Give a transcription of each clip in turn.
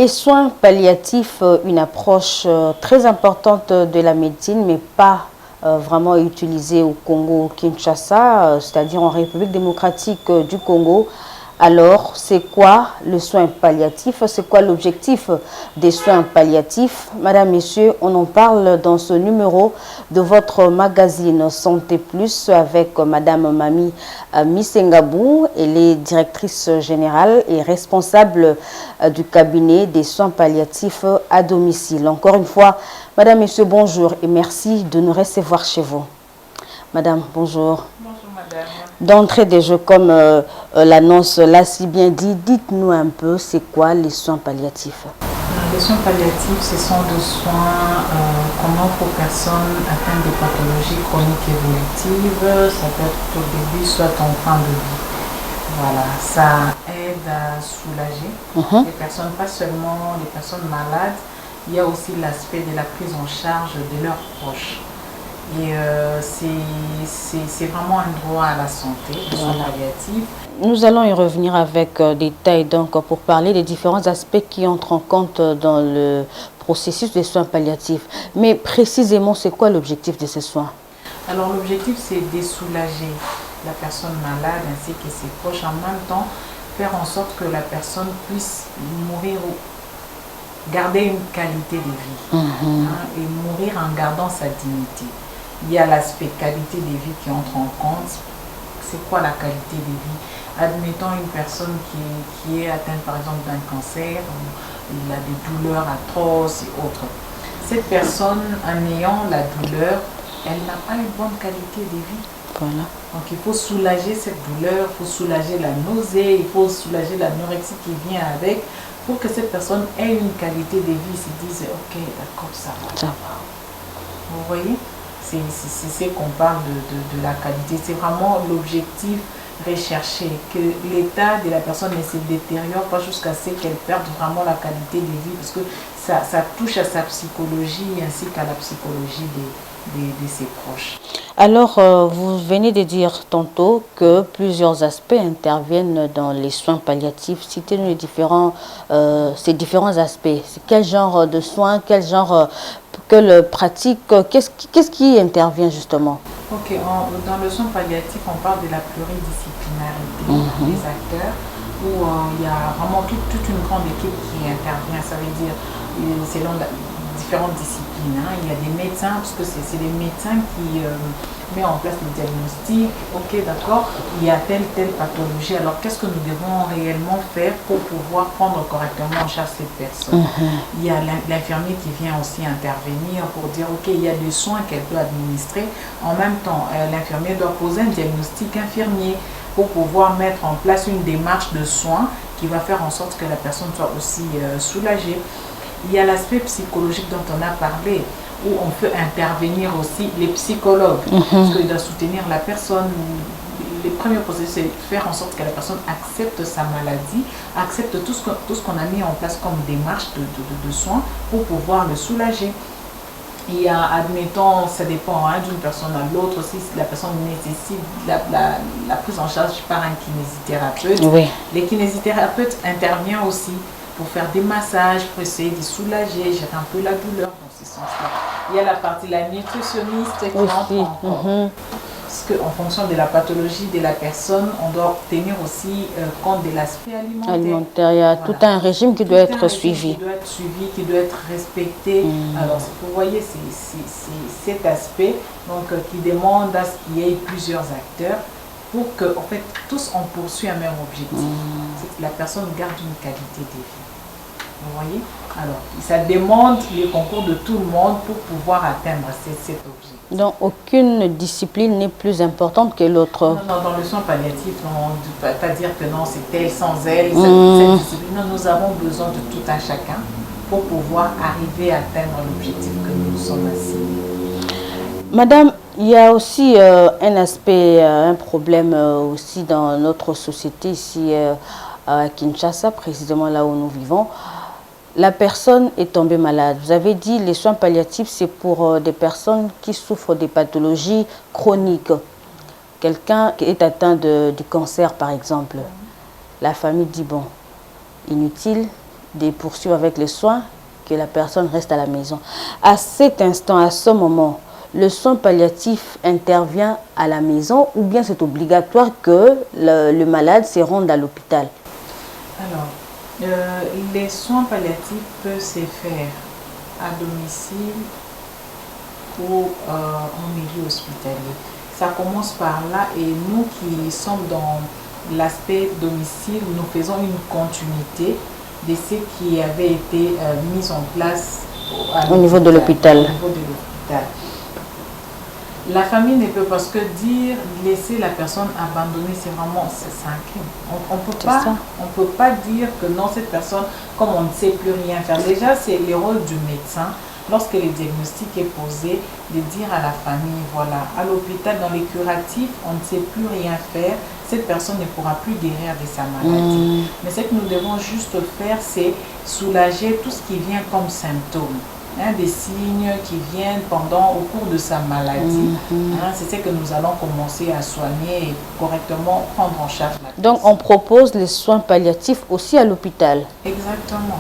Les soins palliatifs, une approche très importante de la médecine, mais pas vraiment utilisée au Congo-Kinshasa, c'est-à-dire en République démocratique du Congo. Alors, c'est quoi le soin palliatif? C'est quoi l'objectif des soins palliatifs? Madame, Messieurs, on en parle dans ce numéro de votre magazine Santé Plus avec Madame Mami Misengabou. Elle est directrice générale et responsable du cabinet des soins palliatifs à domicile. Encore une fois, Madame, Messieurs, bonjour et merci de nous recevoir chez vous. Madame, bonjour. Bonjour madame. D'entrée de jeu, comme l'annonce l'a si bien dit, dites-nous un peu, c'est quoi les soins palliatifs? Les soins palliatifs, ce sont des soins qu'on offre aux personnes atteintes de pathologies chroniques évolutives. Ça peut être au début, soit en fin de vie. Voilà, ça aide à soulager les personnes, pas seulement les personnes malades, il y a aussi l'aspect de la prise en charge de leurs proches. Et c'est vraiment un droit à la santé, les soins palliatifs. Nous allons y revenir avec détail donc pour parler des différents aspects qui entrent en compte dans le processus des soins palliatifs. Mais précisément, c'est quoi l'objectif de ces soins? Alors l'objectif, c'est de soulager la personne malade ainsi que ses proches, en même temps faire en sorte que la personne puisse mourir ou garder une qualité de vie et mourir en gardant sa dignité. Il y a l'aspect qualité de vie qui entre en compte. C'est quoi la qualité de vie? Admettons une personne qui est atteinte par exemple d'un cancer, il a des douleurs atroces et autres. Cette personne, en ayant la douleur, elle n'a pas une bonne qualité de vie. Voilà. Donc il faut soulager cette douleur, il faut soulager la nausée, il faut soulager l'anorexie qui vient avec pour que cette personne ait une qualité de vie, se dise ok, d'accord, ça va. Ça va. Vous voyez? C'est ce qu'on parle de la qualité. C'est vraiment l'objectif recherché, que l'état de la personne ne se détériore pas jusqu'à ce qu'elle perde vraiment la qualité de vie, parce que ça touche à sa psychologie ainsi qu'à la psychologie de ses proches. Alors, vous venez de dire tantôt que plusieurs aspects interviennent dans les soins palliatifs. Citez-nous ces différents aspects. Quel genre de soins, quel genre que pratique, qu'est-ce qui intervient justement? Ok, dans le soin palliatif, on parle de la pluridisciplinarité des acteurs, où il y a vraiment toute une grande équipe qui intervient. Ça veut dire, selon différentes disciplines. Il y a des médecins, parce que c'est les médecins qui mettent en place le diagnostic. Ok, d'accord, il y a telle pathologie. Alors, qu'est-ce que nous devons réellement faire pour pouvoir prendre correctement en charge cette personne? Il y a l'infirmier qui vient aussi intervenir pour dire, ok, il y a des soins qu'elle peut administrer. En même temps, l'infirmier doit poser un diagnostic infirmier pour pouvoir mettre en place une démarche de soins qui va faire en sorte que la personne soit aussi soulagée. Il y a l'aspect psychologique dont on a parlé, où on peut intervenir aussi les psychologues, parce qu'ils doivent soutenir la personne. Les premiers processus, c'est faire en sorte que la personne accepte sa maladie, accepte tout ce qu'on a mis en place comme démarche de soins pour pouvoir le soulager. Il y a, admettons, ça dépend d'une personne à l'autre, si la personne nécessite la prise en charge par un kinésithérapeute. Oui. Les kinésithérapeutes interviennent aussi pour faire des massages, pour essayer de soulager, gérer un peu la douleur dans ce sens-là. Il y a la partie, la nutritionniste qui entre en compte. Parce qu'en fonction de la pathologie de la personne, on doit tenir aussi compte de l'aspect alimentaire. Il y a tout un régime qui doit être suivi. Qui doit être suivi, qui doit être respecté. Alors, vous voyez, c'est cet aspect donc, qui demande à ce qu'il y ait plusieurs acteurs pour que, en fait, tous on poursuit un même objectif. C'est que la personne garde une qualité de vie. Vous voyez? Alors, ça demande le concours de tout le monde pour pouvoir atteindre cet objectif. Donc, aucune discipline n'est plus importante que l'autre. Non, dans le soin palliatif, on ne peut pas dire que non, c'est elle sans elle, cette discipline. Non, nous avons besoin de tout un chacun pour pouvoir arriver à atteindre l'objectif que nous sommes assignés. Madame, il y a aussi un aspect, un problème aussi dans notre société ici à Kinshasa, précisément là où nous vivons. La personne est tombée malade. Vous avez dit les soins palliatifs, c'est pour des personnes qui souffrent des pathologies chroniques. Quelqu'un qui est atteint du cancer, par exemple. La famille dit, bon, inutile, de poursuivre avec les soins, que la personne reste à la maison. À cet instant, à ce moment, le soin palliatif intervient à la maison ou bien c'est obligatoire que le malade se rende à l'hôpital? Alors, les soins palliatifs peuvent se faire à domicile ou en milieu hospitalier. Ça commence par là et nous qui sommes dans l'aspect domicile, nous faisons une continuité de ce qui avait été mis en place au niveau de l'hôpital. La famille ne peut parce que dire laisser la personne abandonnée, c'est vraiment c'est un crime. On peut pas dire que non, cette personne, comme on ne sait plus rien faire. Déjà, c'est le rôle du médecin, lorsque le diagnostic est posé, de dire à la famille, voilà, à l'hôpital, dans les curatifs, on ne sait plus rien faire, cette personne ne pourra plus guérir de sa maladie. Mais ce que nous devons juste faire, c'est soulager tout ce qui vient comme symptômes. Des signes qui viennent au cours de sa maladie. C'est ce que nous allons commencer à soigner et correctement prendre en charge. Donc on propose les soins palliatifs aussi à l'hôpital. Exactement.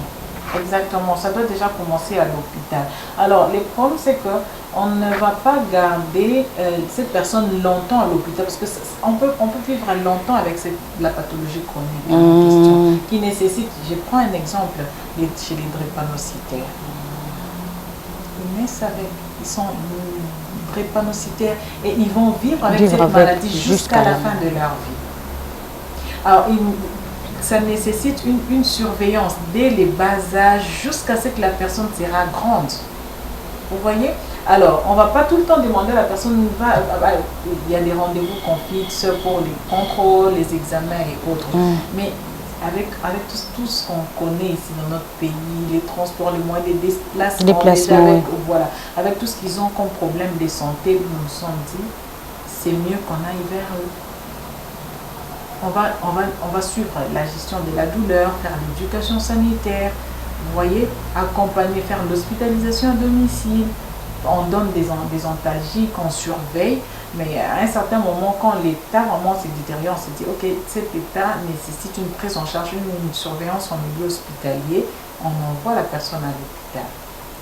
Exactement, ça doit déjà commencer à l'hôpital. Alors, le problème, c'est qu'on ne va pas garder cette personne longtemps à l'hôpital parce qu'on peut vivre longtemps avec la pathologie chronique en question, qui nécessite, je prends un exemple, chez les drépanocytaires. Ils sont drépanocytaires et ils vont vivre avec cette maladie jusqu'à la fin de leur vie. Alors, ça nécessite une surveillance dès les bas âges jusqu'à ce que la personne sera grande. Vous voyez? Alors, on ne va pas tout le temps demander à la personne, il y a des rendez-vous qu'on fixe pour les contrôles, les examens et autres. Mais avec tout ce qu'on connaît ici dans notre pays, les transports, les moyens de déplacement, avec tout ce qu'ils ont comme problème de santé, nous nous sommes dit, c'est mieux qu'on aille vers eux. On va suivre la gestion de la douleur, faire l'éducation sanitaire, vous voyez, accompagner, faire l'hospitalisation à domicile. On donne des antalgiques, on surveille, mais à un certain moment, quand l'état vraiment se détériore, on se dit, ok, cet état nécessite une prise en charge, une surveillance en milieu hospitalier, on envoie la personne à l'hôpital.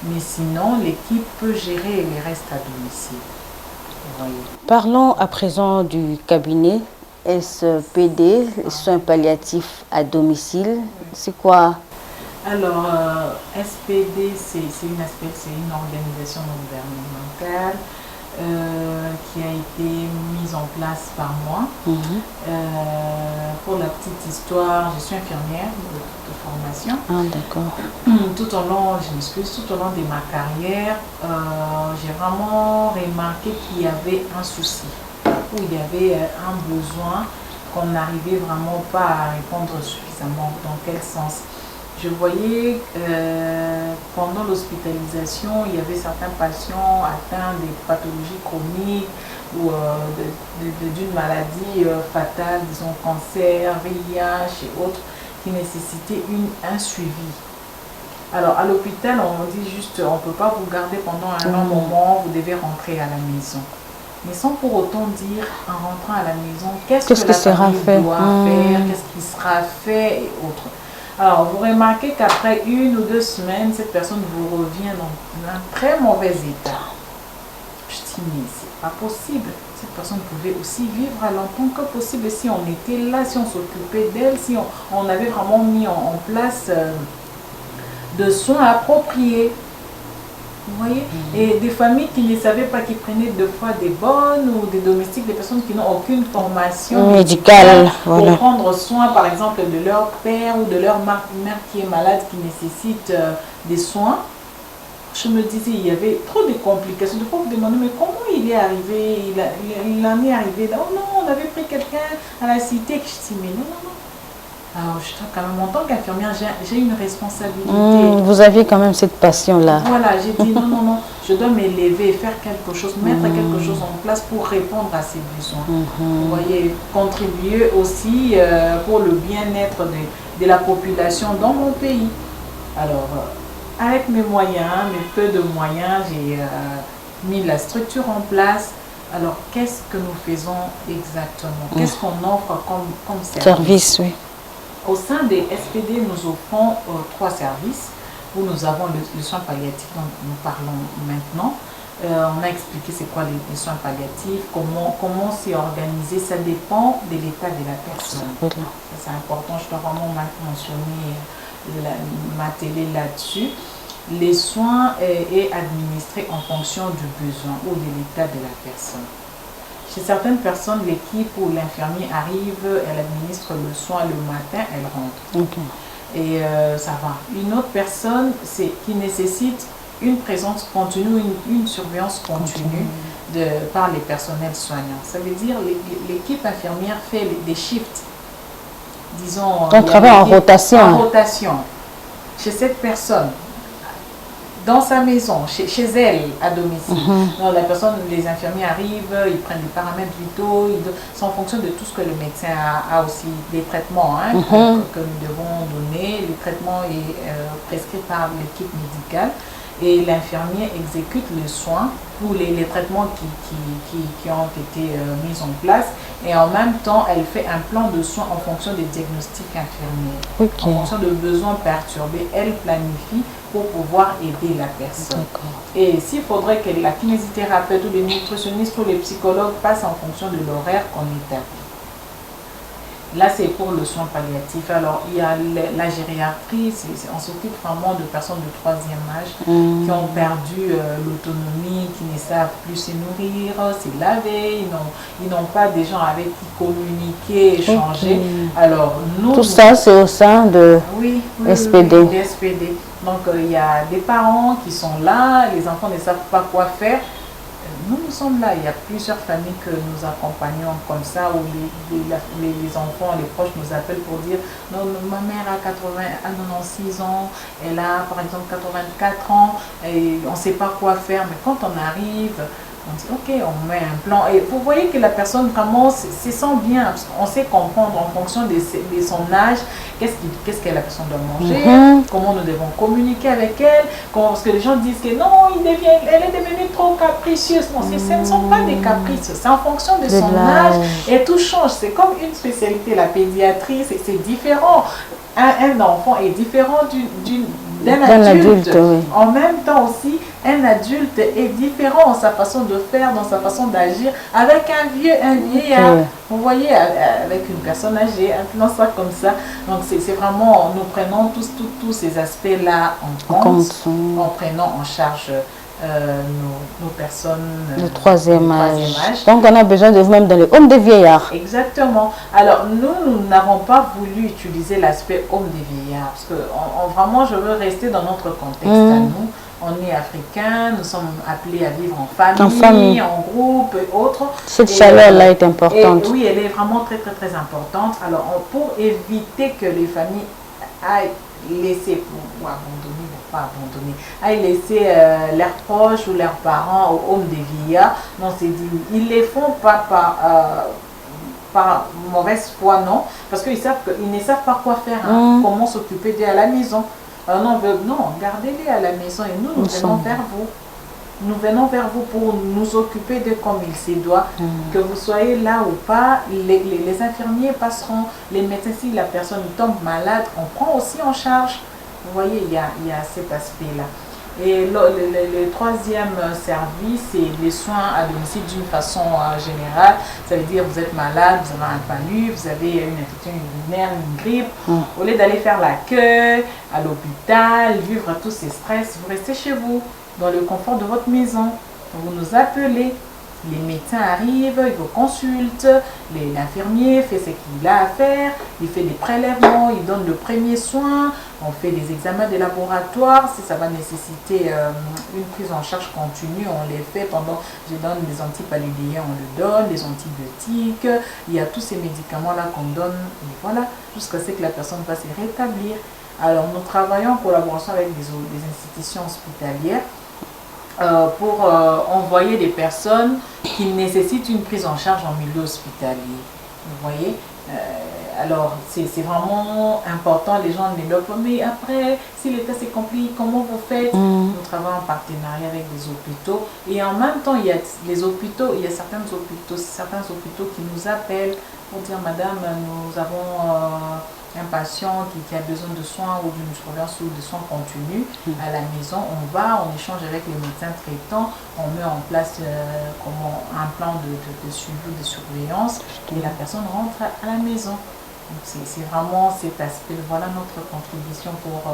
Mais sinon, l'équipe peut gérer les restes à domicile. Vous voyez. Parlons à présent du cabinet SPD, soins palliatifs à domicile. C'est quoi? Alors, SPD, c'est une organisation non gouvernementale qui a été mise en place par moi. Pour la petite histoire, je suis infirmière de formation. Ah, d'accord. Tout au long de ma carrière, j'ai vraiment remarqué qu'il y avait un souci, où il y avait un besoin qu'on n'arrivait vraiment pas à répondre suffisamment. Dans quel sens? Je voyais pendant l'hospitalisation, il y avait certains patients atteints de pathologies chroniques ou d'une maladie fatale, disons cancer, VIH et autres, qui nécessitaient un suivi. Alors à l'hôpital, on dit juste, on ne peut pas vous garder pendant un long moment, vous devez rentrer à la maison. Mais sans pour autant dire, en rentrant à la maison, qu'est-ce que la famille doit faire, qu'est-ce qui sera fait et autres. Alors, vous remarquez qu'après 1 ou 2 semaines, cette personne vous revient dans un très mauvais état. Je dis, mais c'est pas possible. Cette personne pouvait aussi vivre longtemps que possible si on était là, si on s'occupait d'elle, si on avait vraiment mis en place de soins appropriés. Vous voyez? Et des familles qui ne savaient pas, qui prenaient deux fois des bonnes ou des domestiques, des personnes qui n'ont aucune formation médicale pour prendre soin, par exemple, de leur père ou de leur mère qui est malade, qui nécessite des soins. Je me disais, il y avait trop de complications. De fois, vous demandez, mais comment il est arrivé, il en est arrivé là. Oh non, on avait pris quelqu'un à la cité. Je dis, mais non. Alors, je trouve quand même, en tant qu'infirmière, j'ai une responsabilité. Vous aviez quand même cette passion-là. Voilà, j'ai dit non, je dois m'élever, faire quelque chose, mettre quelque chose en place pour répondre à ces besoins. Vous voyez, contribuer aussi pour le bien-être de la population dans mon pays. Alors, avec mes moyens, mes peu de moyens, j'ai mis la structure en place. Alors, qu'est-ce que nous faisons exactement? Qu'est-ce qu'on offre comme service? Oui. Au sein des SPD, nous offrons 3 services où nous avons le soin palliatif dont nous parlons maintenant. On a expliqué c'est quoi les soins palliatifs, comment c'est organisé, ça dépend de l'état de la personne. C'est important, je dois vraiment mentionner, m'atteler là-dessus. Les soins est administré en fonction du besoin ou de l'état de la personne. Chez certaines personnes, l'équipe ou l'infirmier arrive, elle administre le soin le matin, elle rentre. Et ça va. Une autre personne qui nécessite une présence continue, une surveillance continue par les personnels soignants. Ça veut dire l'équipe infirmière fait des shifts. Disons, on travaille en rotation. En rotation. Chez cette personne, dans sa maison, chez elle, à domicile. Donc, la personne, les infirmiers arrivent, ils prennent des paramètres vitaux, c'est en fonction de tout ce que le médecin a aussi, des traitements que nous devons donner. Le traitement est prescrit par l'équipe médicale et l'infirmier exécute les soins ou les traitements qui ont été mis en place, et en même temps elle fait un plan de soins en fonction des diagnostics infirmiers. En fonction de besoins perturbés, elle planifie pour pouvoir aider la personne. Et s'il faudrait que la kinésithérapeute ou les nutritionnistes ou les psychologues passent en fonction de l'horaire qu'on établit. Là, c'est pour le soin palliatif. Alors, il y a la gériatrie, on s'occupe vraiment de personnes de 3e âge qui ont perdu l'autonomie, qui ne savent plus se nourrir, se laver, ils n'ont pas des gens avec qui communiquer, échanger. Alors, tout ça, c'est au sein de SPD. Oui, SPD. Donc, il y a des parents qui sont là, les enfants ne savent pas quoi faire. Nous sommes là, il y a plusieurs familles que nous accompagnons comme ça, où les enfants, les proches nous appellent pour dire non, ma mère a 96 ans, elle a par exemple 84 ans, et on ne sait pas quoi faire, mais quand on arrive, on dit ok, on met un plan. Et vous voyez que la personne vraiment se sent bien, parce qu'on sait comprendre en fonction de son âge, qu'est-ce que la personne doit manger, comment nous devons communiquer avec elle, parce que les gens disent que non, elle est devenue trop capricieuse. Non, ce ne sont pas des caprices, c'est en fonction de son âge et tout change. C'est comme une spécialité, la pédiatrie, c'est différent. Un enfant est différent d'un adulte. En même temps aussi, un adulte est différent dans sa façon de faire, dans sa façon d'agir, avec un vieillard. Vous voyez, avec une personne âgée, un ça comme ça. Donc c'est vraiment, nous prenons tous ces aspects-là en compte, en prenant en charge nos personnes de 3e âge. Donc on a besoin de vous-même dans le homme des vieillards. Exactement. Alors nous n'avons pas voulu utiliser l'aspect homme des vieillards, parce que vraiment je veux rester dans notre contexte à nous. On est africains, nous sommes appelés à vivre en famille, en groupe et autres. Cette chaleur-là est importante. Oui, elle est vraiment très importante. Alors pour éviter que les familles aillent laisser ou abandonner, pas abandonner, aillent laisser leurs proches ou leurs parents aux hommes des vieillards, non, c'est dit, ils les font pas par mauvaise foi, non, parce qu'ils ne savent pas quoi faire, comment s'occuper d'eux à la maison. Alors non, gardez-les à la maison et nous venons vers vous. Nous venons vers vous pour nous occuper de comme il se doit. Que vous soyez là ou pas, les infirmiers passeront, les médecins, si la personne tombe malade, on prend aussi en charge. Vous voyez, il y a cet aspect-là. Et le 3e service, c'est les soins à domicile d'une façon générale. Ça veut dire vous êtes malade, vous avez un palu, vous avez une infection urinaire, une grippe. Au lieu d'aller faire la queue à l'hôpital, vivre tous ces stress, vous restez chez vous, dans le confort de votre maison. Vous nous appelez, les médecins arrivent, ils vous consultent, l'infirmier fait ce qu'il a à faire, il fait des prélèvements, il donne le premier soin, on fait des examens de laboratoire. Si ça va nécessiter une prise en charge continue, on les fait pendant, je donne des antipaludéens, on le donne, des antibiotiques, il y a tous ces médicaments-là qu'on donne, et voilà, jusqu'à ce que la personne va se rétablir. Alors nous travaillons en collaboration avec des institutions hospitalières pour envoyer des personnes qui nécessitent une prise en charge en milieu hospitalier. Vous voyez, Alors, c'est vraiment important, les gens développent, mais après, si le test est compliqué, comment vous faites? Nous travaillons en partenariat avec des hôpitaux, et en même temps, il y a les hôpitaux, il y a certains hôpitaux qui nous appellent pour dire, madame, nous avons un patient qui a besoin de soins ou d'une surveillance ou de soins continus à la maison. On échange avec les médecins traitants, on met en place un plan de suivi, de surveillance, et la personne rentre à la maison. C'est vraiment cet aspect. Voilà notre contribution pour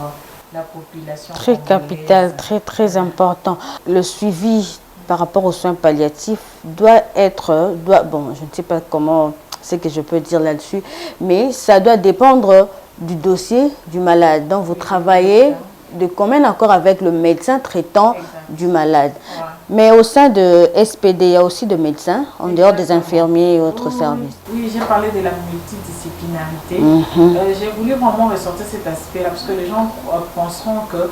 la population. Très capital, très important. Le suivi par rapport aux soins palliatifs doit être, bon, je ne sais pas comment, c'est que je peux dire là-dessus, mais ça doit dépendre du dossier du malade. Donc vous travaillez de commun accord avec le médecin traitant du malade. Ouais. Mais au sein de SPD, il y a aussi des médecins, en dehors des infirmiers et autres services. Oui, j'ai parlé de la multidisciplinarité. J'ai voulu vraiment ressortir cet aspect-là, parce que les gens penseront que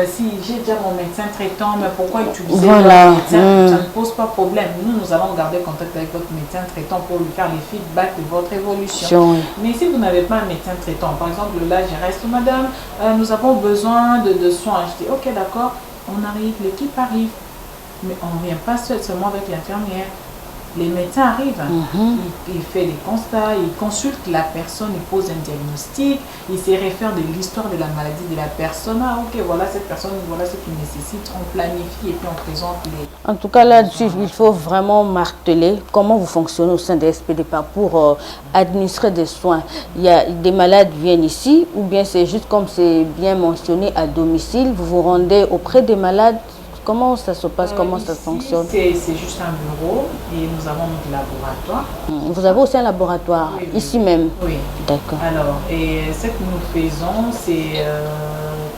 si j'ai déjà mon médecin traitant, mais pourquoi utiliser le médecin? Ça ne pose pas problème. Nous allons garder contact avec votre médecin traitant pour lui faire les feedbacks de votre évolution. Mais si vous n'avez pas un médecin traitant, par exemple, là, je reste, madame, nous avons besoin de soins. Je dis, ok, d'accord, on arrive, l'équipe arrive. Mais on ne vient pas seulement avec l'infirmière. Les médecins arrivent, il fait des constats, il consulte la personne, il pose un diagnostic, il se réfère de l'histoire de la maladie de la personne. Ah ok, voilà cette personne, voilà ce qu'il nécessite, on planifie et puis on présente les... En tout cas, là-dessus, il faut vraiment marteler comment vous fonctionnez au sein des SPDPA pour administrer des soins. Il y a des malades qui viennent ici, ou bien c'est juste comme c'est bien mentionné à domicile, vous vous rendez auprès des malades. Comment ça se passe, comment ça fonctionne? C'est juste un bureau et nous avons notre laboratoire. Vous avez aussi un laboratoire, oui, ici même? Oui. D'accord. Alors, et ce que nous faisons, c'est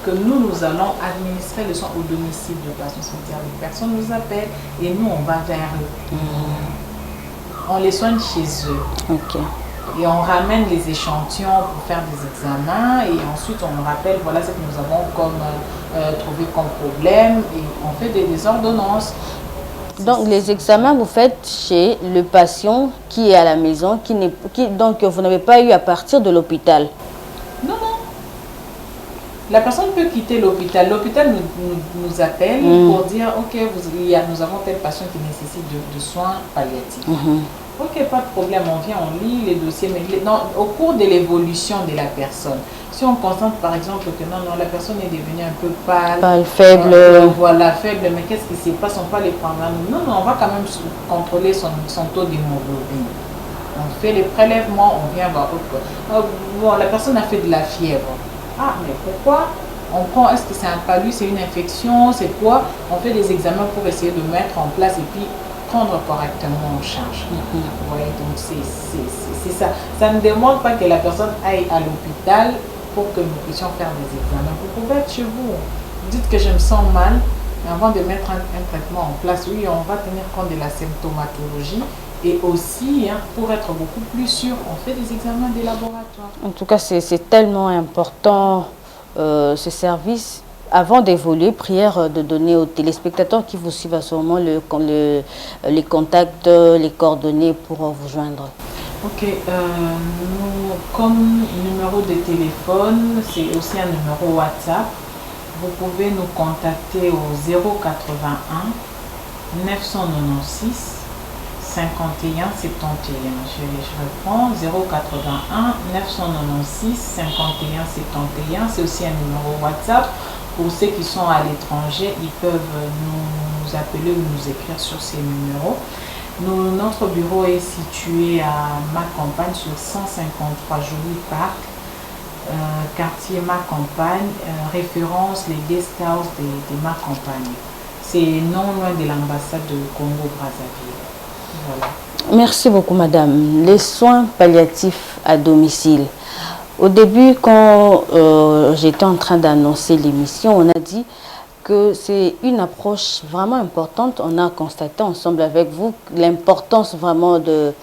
que nous allons administrer le soin au domicile de patients. C'est-à-dire les personnes nous appellent et nous, on va vers eux. On les soigne chez eux. Ok. Et on ramène les échantillons pour faire des examens et ensuite on rappelle voilà ce que nous avons trouvé comme problème et on fait des ordonnances. Donc les examens vous faites chez le patient qui est à la maison, donc vous n'avez pas eu à partir de l'hôpital? Non, non. La personne peut quitter l'hôpital. L'hôpital nous appelle pour dire ok, nous avons tel patient qui nécessite de soins palliatifs. Ok, pas de problème, on vient, on lit les dossiers, mais au cours de l'évolution de la personne, si on constate par exemple que non, la personne est devenue un peu pâle, faible, voilà, faible, mais qu'est-ce qui se passe, on va les prendre. Non, on va quand même contrôler son taux d'hémoglobine. On fait les prélèvements, on vient voir. Bon, la personne a fait de la fièvre. Ah, mais pourquoi? On prend, est-ce que c'est un palud, c'est une infection, c'est quoi? On fait des examens pour essayer de mettre en place et puis prendre correctement en charge. Vous voyez, donc c'est ça. Ça ne demande pas que la personne aille à l'hôpital pour que nous puissions faire des examens. Vous pouvez être chez vous. Vous dites que je me sens mal. Avant de mettre un traitement en place, oui, on va tenir compte de la symptomatologie. Et aussi, pour être beaucoup plus sûr, on fait des examens des laboratoires. En tout cas, c'est tellement important, ce service. Avant d'évoluer, prière de donner aux téléspectateurs qui vous suivent à ce moment les contacts, les coordonnées pour vous joindre. Ok, nous, comme numéro de téléphone, c'est aussi un numéro WhatsApp. Vous pouvez nous contacter au 081 996 51 71. Je reprends 081 996 51 71. C'est aussi un numéro WhatsApp. Pour ceux qui sont à l'étranger, ils peuvent nous appeler ou nous écrire sur ces numéros. Notre bureau est situé à Ma-Campagne sur 153 Jolie Park, quartier Ma-Campagne, référence les guest house de Ma-Campagne. C'est non loin de l'ambassade de Congo-Brazzaville. Voilà. Merci beaucoup, madame. Les soins palliatifs à domicile. Au début, quand j'étais en train d'annoncer l'émission, on a dit que c'est une approche vraiment importante. On a constaté ensemble avec vous l'importance vraiment de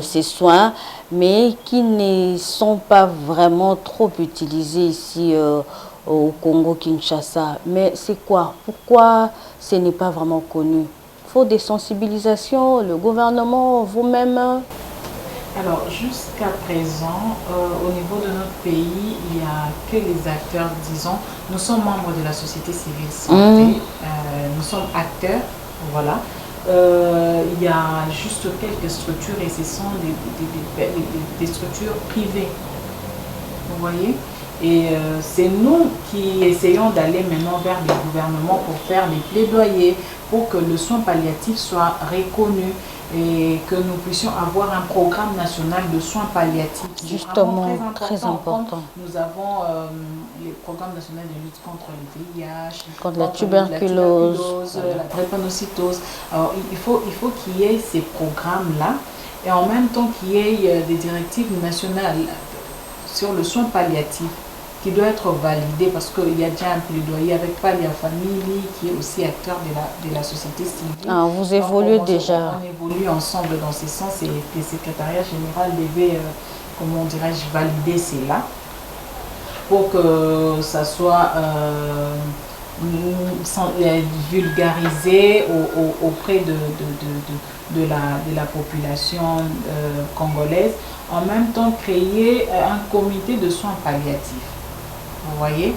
ces soins, mais qui ne sont pas vraiment trop utilisés ici au Congo-Kinshasa. Mais c'est quoi? Pourquoi ce n'est pas vraiment connu? Il faut des sensibilisations, le gouvernement, vous-même? Alors, jusqu'à présent, au niveau de notre pays, il n'y a que les acteurs, disons, nous sommes membres de la société civile santé, nous sommes acteurs, voilà. Il y a juste quelques structures et ce sont des structures privées, vous voyez. Et c'est nous qui essayons d'aller maintenant vers les gouvernements pour faire des plaidoyers, pour que le soin palliatif soit reconnu et que nous puissions avoir un programme national de soins palliatifs. Justement, très important. Nous avons les programmes nationaux de lutte contre le VIH, contre la tuberculose, la drépanocytose. Alors, il faut qu'il y ait ces programmes-là et en même temps qu'il y ait des directives nationales sur le soin palliatif qui doit être validé parce qu'il y a déjà un plaidoyer avec Pallia Family qui est aussi acteur de la société civile. Ah, vous évoluez déjà. On évolue ensemble dans ce sens et le secrétariat général devait, comment dirais-je, valider cela pour que ça soit vulgarisé auprès de la population congolaise. En même temps, créer un comité de soins palliatifs. Vous voyez,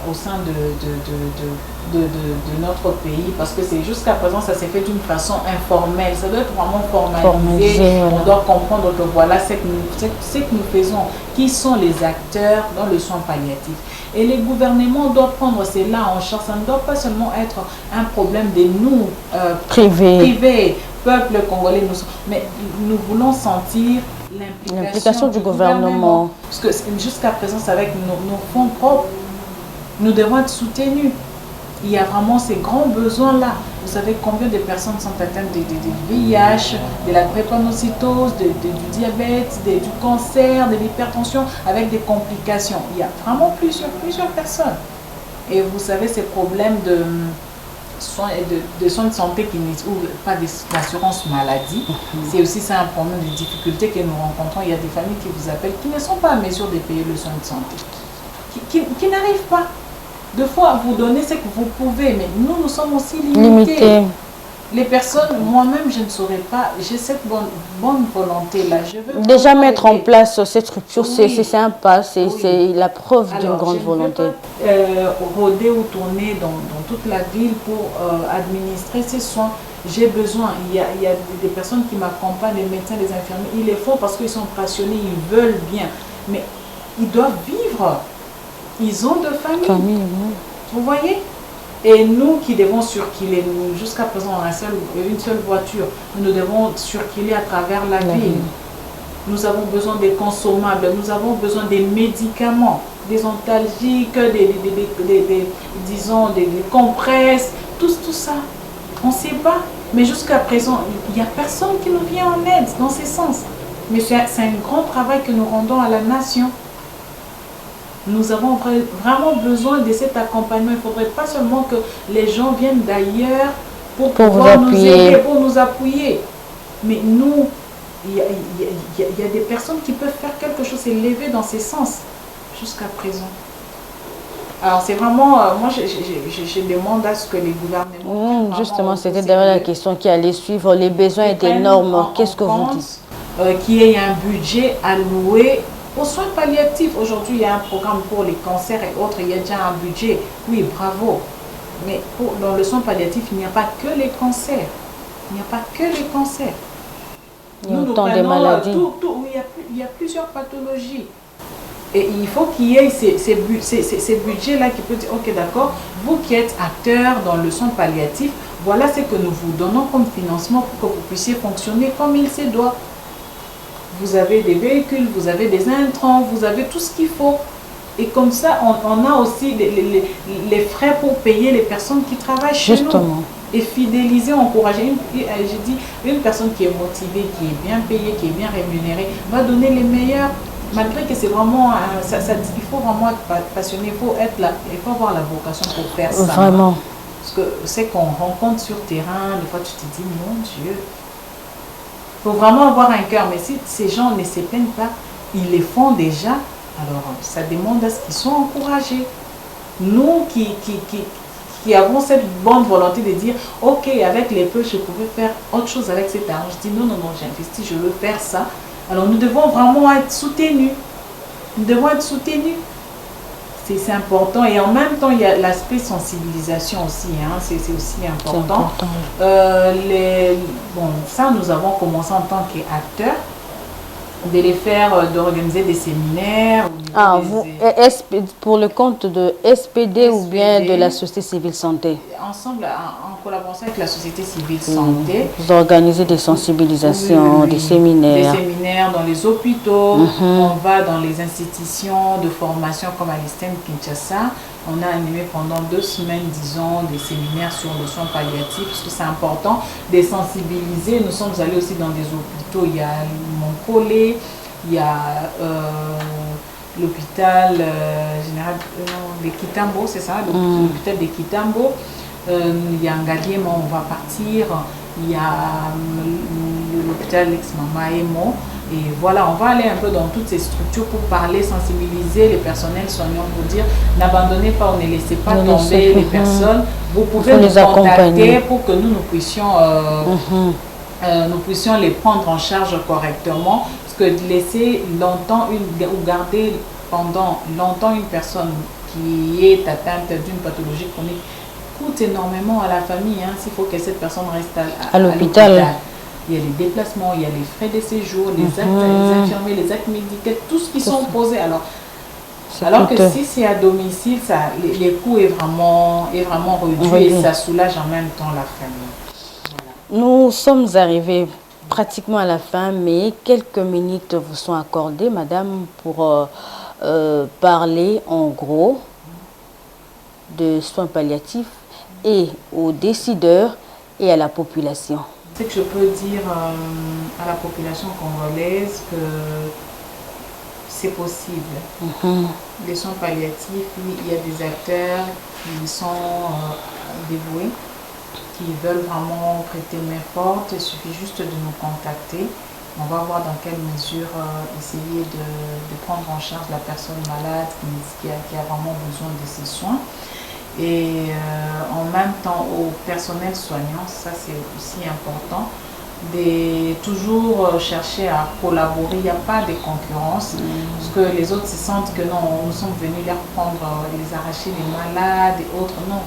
au sein de notre pays, parce que c'est jusqu'à présent, ça s'est fait d'une façon informelle. Ça doit être vraiment formalisé. Voilà. On doit comprendre que voilà ce que nous faisons, qui sont les acteurs dans le soin palliatif. Et les gouvernements doivent prendre cela en charge. Ça ne doit pas seulement être un problème de nous, privés, peuple congolais, mais nous voulons sentir l'implication du gouvernement. Parce que jusqu'à présent, c'est avec nos fonds propres, nous devons être soutenus. Il y a vraiment ces grands besoins-là. Vous savez combien de personnes sont atteintes du VIH, de la drépanocytose, du diabète, du cancer, de l'hypertension, avec des complications. Il y a vraiment plusieurs personnes. Et vous savez, ces problèmes de soins de santé ou pas d'assurance maladie, c'est aussi ça un problème de difficulté que nous rencontrons. Il y a des familles qui vous appellent qui ne sont pas en mesure de payer le soin de santé, qui n'arrivent pas. Deux fois, vous donnez ce que vous pouvez, mais nous sommes aussi limités. Les personnes, moi-même, je ne saurais pas, j'ai cette bonne volonté-là. Je veux déjà mettre en place cette structure, c'est un pas, c'est la preuve d'une grande volonté. Je ne veux pas rôder ou tourner dans toute la ville pour administrer ces soins. J'ai besoin, il y a des personnes qui m'accompagnent, les médecins, les infirmiers, ils le font parce qu'ils sont passionnés, ils veulent bien, mais ils doivent vivre. Ils ont de famille. Vous voyez? Et nous qui devons circuler, jusqu'à présent on a une seule voiture, nous devons circuler à travers la ville. Nous avons besoin des consommables, nous avons besoin des médicaments, des antalgiques, disons des compresses, tout ça. On ne sait pas, mais jusqu'à présent, il n'y a personne qui nous vient en aide dans ce sens. Mais c'est un grand travail que nous rendons à la nation. Nous avons vraiment besoin de cet accompagnement. Il ne faudrait pas seulement que les gens viennent d'ailleurs pour pouvoir nous aider, pour nous appuyer. Mais nous, il y a des personnes qui peuvent faire quelque chose et lever dans ces sens jusqu'à présent. Alors c'est vraiment, moi je demande à ce que les gouvernements... justement, c'était derrière la question qui allait suivre. Les besoins étaient énormes. Qu'est-ce que vous dites? Qu'il y ait un budget alloué aux soins palliatifs. Aujourd'hui, il y a un programme pour les cancers et autres, il y a déjà un budget. Oui, bravo. Mais dans le soin palliatif, il n'y a pas que les cancers. Il n'y a pas que les cancers. Il y a autant de maladies. Il y a plusieurs pathologies. Et il faut qu'il y ait ces budgets-là qui peuvent dire, ok, d'accord, vous qui êtes acteur dans le soin palliatif, voilà ce que nous vous donnons comme financement pour que vous puissiez fonctionner comme il se doit. Vous avez des véhicules, vous avez des intrants, vous avez tout ce qu'il faut. Et comme ça, on a aussi les frais pour payer les personnes qui travaillent chez nous. Et fidéliser, encourager. J'ai dit, une personne qui est motivée, qui est bien payée, qui est bien rémunérée, va donner les meilleurs. Malgré que c'est vraiment, il faut vraiment être passionné, il faut avoir la vocation pour faire ça. Vraiment. Parce que c'est qu'on rencontre sur terrain, des fois tu te dis, mon Dieu. Il faut vraiment avoir un cœur, mais si ces gens ne se plaignent pas, ils les font déjà, alors ça demande à ce qu'ils soient encouragés. Nous qui avons cette bonne volonté de dire, ok, avec les peu, je pouvais faire autre chose avec cet argent. Je dis, non, j'investis, je veux faire ça. Alors nous devons vraiment être soutenus. Nous devons être soutenus. C'est important. Et en même temps, il y a l'aspect sensibilisation aussi. Hein, c'est aussi important. Bon, ça, nous avons commencé en tant qu'acteurs de les faire, d'organiser des séminaires. Ah, vous, pour le compte de SPD ou bien de la société civile santé? Ensemble, en collaboration avec la société civile santé. Vous organisez des sensibilisations, des séminaires. Des séminaires dans les hôpitaux, on va dans les institutions de formation comme à l'ISTEM Kinshasa. On a animé pendant 2 semaines, disons, des séminaires sur le soin palliatif, parce que c'est important de sensibiliser. Nous sommes allés aussi dans des hôpitaux. Il y a Moncolé, il y a l'hôpital général de Kitambo, c'est ça, l'hôpital de Kitambo. Il y a Ngaliema, on va partir. Il y a l'hôpital Lex-Mama Emo. Et voilà, on va aller un peu dans toutes ces structures pour parler, sensibiliser les personnels soignants pour dire n'abandonnez pas ou ne laissez pas tomber les personnes. Vous pouvez nous contacter pour que nous puissions les prendre en charge correctement. Parce que laisser longtemps ou garder pendant longtemps une personne qui est atteinte d'une pathologie chronique coûte énormément à la famille. Hein, s'il faut que cette personne reste à l'hôpital. Il y a les déplacements, il y a les frais de séjour, les actes, les infirmiers, les actes médicaux, tout ce qui sont posés. Alors que si c'est à domicile, les coûts est vraiment réduit et ça soulage en même temps la famille. Voilà. Nous sommes arrivés pratiquement à la fin, mais quelques minutes vous sont accordées, madame, pour parler en gros de soins palliatifs et aux décideurs et à la population. C'est que je peux dire à la population congolaise que c'est possible. Les soins palliatifs, il y a des acteurs qui sont dévoués, qui veulent vraiment prêter main forte. Il suffit juste de nous contacter. On va voir dans quelle mesure essayer de prendre en charge la personne malade qui a vraiment besoin de ces soins. Et en même temps au personnel soignant, ça c'est aussi important, de toujours chercher à collaborer. Il n'y a pas de concurrence, parce que les autres se sentent que non, nous sommes venus leur prendre, les arracher les malades et autres. Non,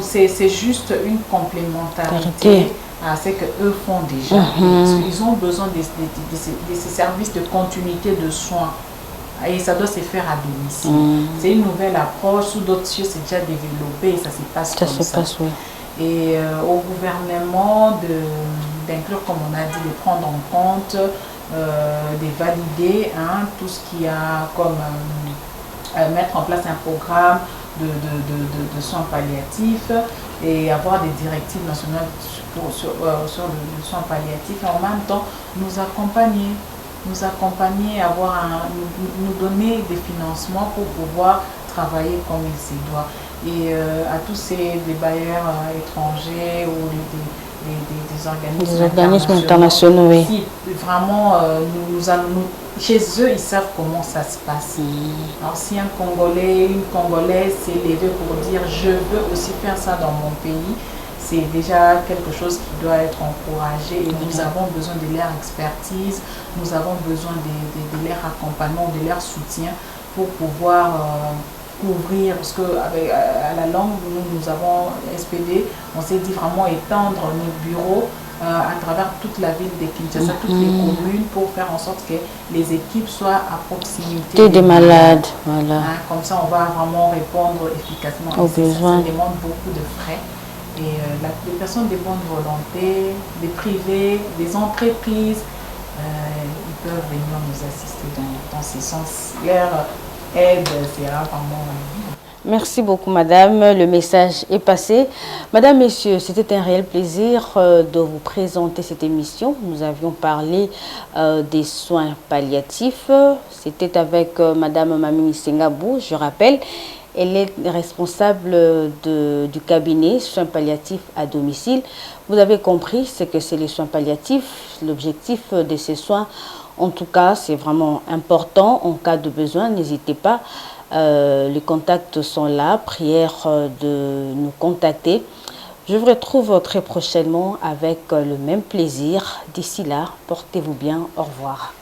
c'est juste une complémentarité à ce qu'eux font déjà. Ils ont besoin de ces services de continuité de soins. Et ça doit se faire à domicile. C'est une nouvelle approche, sous d'autres cieux c'est déjà développé et ça se passe comme ça. Et au gouvernement d'inclure, comme on a dit, de prendre en compte, de valider tout ce qu'il y a comme mettre en place un programme de soins palliatifs et avoir des directives nationales sur le soin palliatif et en même temps nous accompagner, nous donner des financements pour pouvoir travailler comme il se doit. Et à tous ces bailleurs étrangers ou des organismes internationaux, oui. Si vraiment chez eux, ils savent comment ça se passe. Alors si un Congolais, une Congolaise s'est levé pour dire je veux aussi faire ça dans mon pays, c'est déjà quelque chose qui doit être encouragé et nous avons besoin de leur expertise, nous avons besoin de leur accompagnement, de leur soutien pour pouvoir couvrir, parce qu'à la longue, nous avons SPD, on s'est dit vraiment étendre nos bureaux à travers toute la ville de Kinshasa, toutes les communes, pour faire en sorte que les équipes soient à proximité des malades. Voilà. Comme ça, on va vraiment répondre efficacement aux besoins. Ça demande beaucoup de frais. Et les personnes de bonne volonté, des privés, des entreprises, ils peuvent venir nous assister dans ce sens. Leur aide sera vraiment... Merci beaucoup, madame. Le message est passé. Madame, messieurs, c'était un réel plaisir de vous présenter cette émission. Nous avions parlé des soins palliatifs. C'était avec madame Mamie Sengabou, je rappelle. Elle est responsable du cabinet soins palliatifs à domicile. Vous avez compris ce que c'est les soins palliatifs. L'objectif de ces soins, en tout cas, c'est vraiment important. En cas de besoin, n'hésitez pas. Les contacts sont là. Prière de nous contacter. Je vous retrouve très prochainement avec le même plaisir. D'ici là, portez-vous bien. Au revoir.